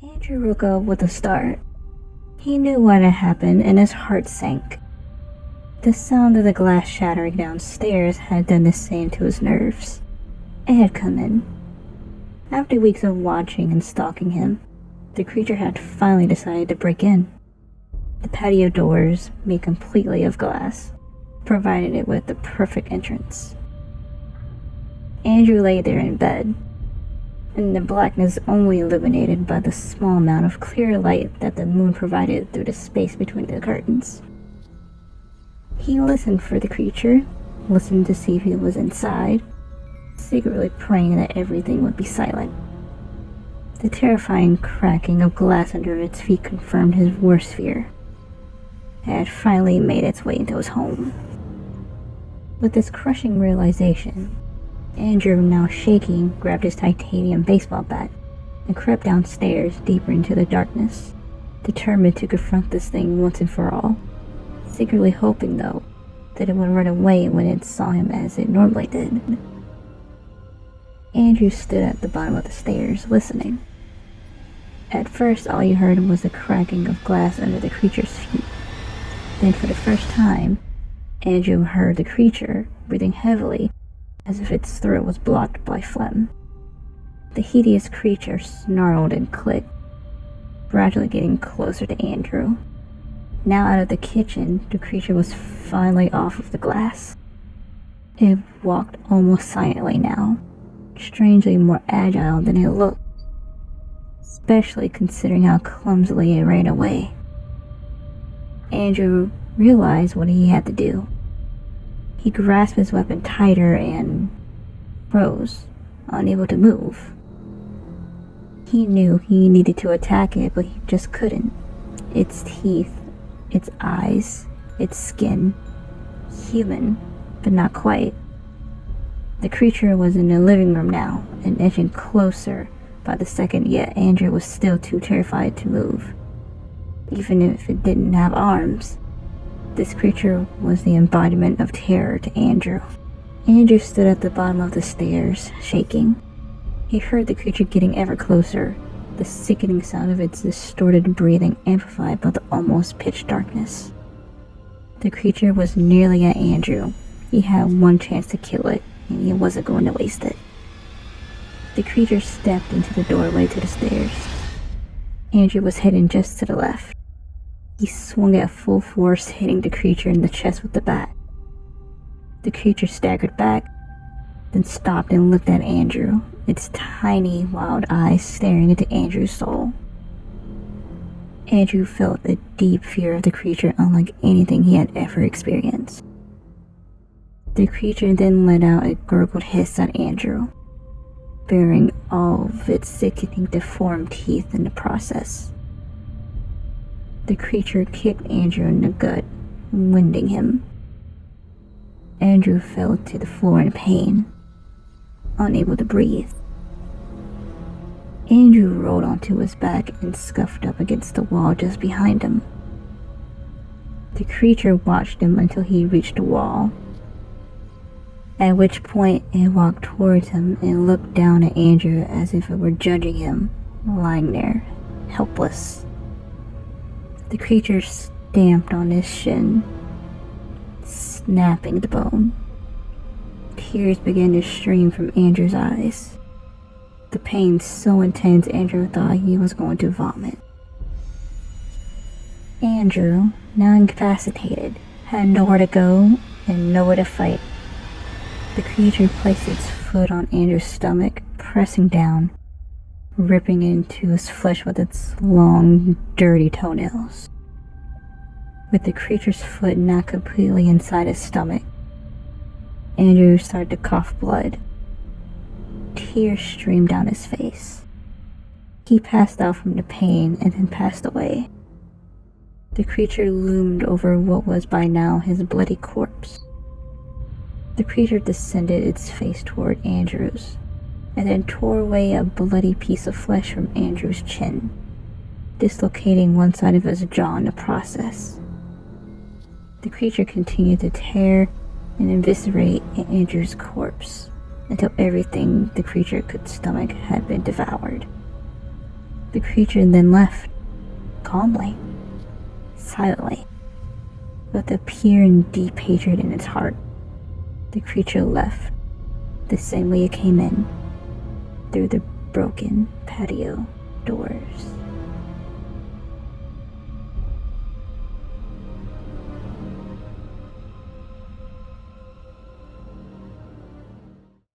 Andrew woke up with a start. He knew what had happened and his heart sank. The sound of the glass shattering downstairs had done the same to his nerves. It had come in. After weeks of watching and stalking him, the creature had finally decided to break in. The patio doors, made completely of glass, provided it with the perfect entrance. Andrew lay there in bed, and the blackness only illuminated by the small amount of clear light that the moon provided through the space between the curtains. He listened for the creature, listened to see if he was inside, secretly praying that everything would be silent. The terrifying cracking of glass under its feet confirmed his worst fear. It had finally made its way into his home. With this crushing realization, Andrew, now shaking, grabbed his titanium baseball bat and crept downstairs deeper into the darkness, determined to confront this thing once and for all, secretly hoping, though, that it would run away when it saw him as it normally did. Andrew stood at the bottom of the stairs, listening. At first, all he heard was the cracking of glass under the creature's feet. Then, for the first time, Andrew heard the creature breathing heavily, as if its throat was blocked by phlegm. The hideous creature snarled and clicked, gradually getting closer to Andrew. Now out of the kitchen, the creature was finally off of the glass. It walked almost silently now, strangely more agile than it looked, especially considering how clumsily it ran away. Andrew realized what he had to do. He grasped his weapon tighter and froze, unable to move. He knew he needed to attack it, but he just couldn't. Its teeth, its eyes, its skin, human, but not quite. The creature was in the living room now, and edging closer by the second, yet Andrew was still too terrified to move. Even if it didn't have arms, this creature was the embodiment of terror to Andrew. Andrew stood at the bottom of the stairs, shaking. He heard the creature getting ever closer, the sickening sound of its distorted breathing amplified by the almost pitch darkness. The creature was nearly at Andrew. He had one chance to kill it, and he wasn't going to waste it. The creature stepped into the doorway to the stairs. Andrew was heading just to the left. He swung at full force, hitting the creature in the chest with the bat. The creature staggered back, then stopped and looked at Andrew, its tiny, wild eyes staring into Andrew's soul. Andrew felt a deep fear of the creature unlike anything he had ever experienced. The creature then let out a gurgled hiss at Andrew, baring all of its sickening deformed teeth in the process. The creature kicked Andrew in the gut, winding him. Andrew fell to the floor in pain, unable to breathe. Andrew rolled onto his back and scuffed up against the wall just behind him. The creature watched him until he reached the wall, at which point it walked towards him and looked down at Andrew as if it were judging him, lying there, helpless. The creature stamped on his shin, snapping the bone. Tears began to stream from Andrew's eyes. The pain so intense Andrew thought he was going to vomit. Andrew, now incapacitated, had nowhere to go and nowhere to fight. The creature placed its foot on Andrew's stomach, pressing down, ripping into his flesh with its long, dirty toenails. With the creature's foot not completely inside his stomach, Andrew started to cough blood. Tears streamed down his face. He passed out from the pain and then passed away. The creature loomed over what was by now his bloody corpse. The creature descended its face toward Andrew's, and then tore away a bloody piece of flesh from Andrew's chin, dislocating one side of his jaw in the process. The creature continued to tear and eviscerate Andrew's corpse until everything the creature could stomach had been devoured. The creature then left, calmly, silently, with a pure and deep hatred in its heart. The creature left the same way it came in, through the broken patio doors.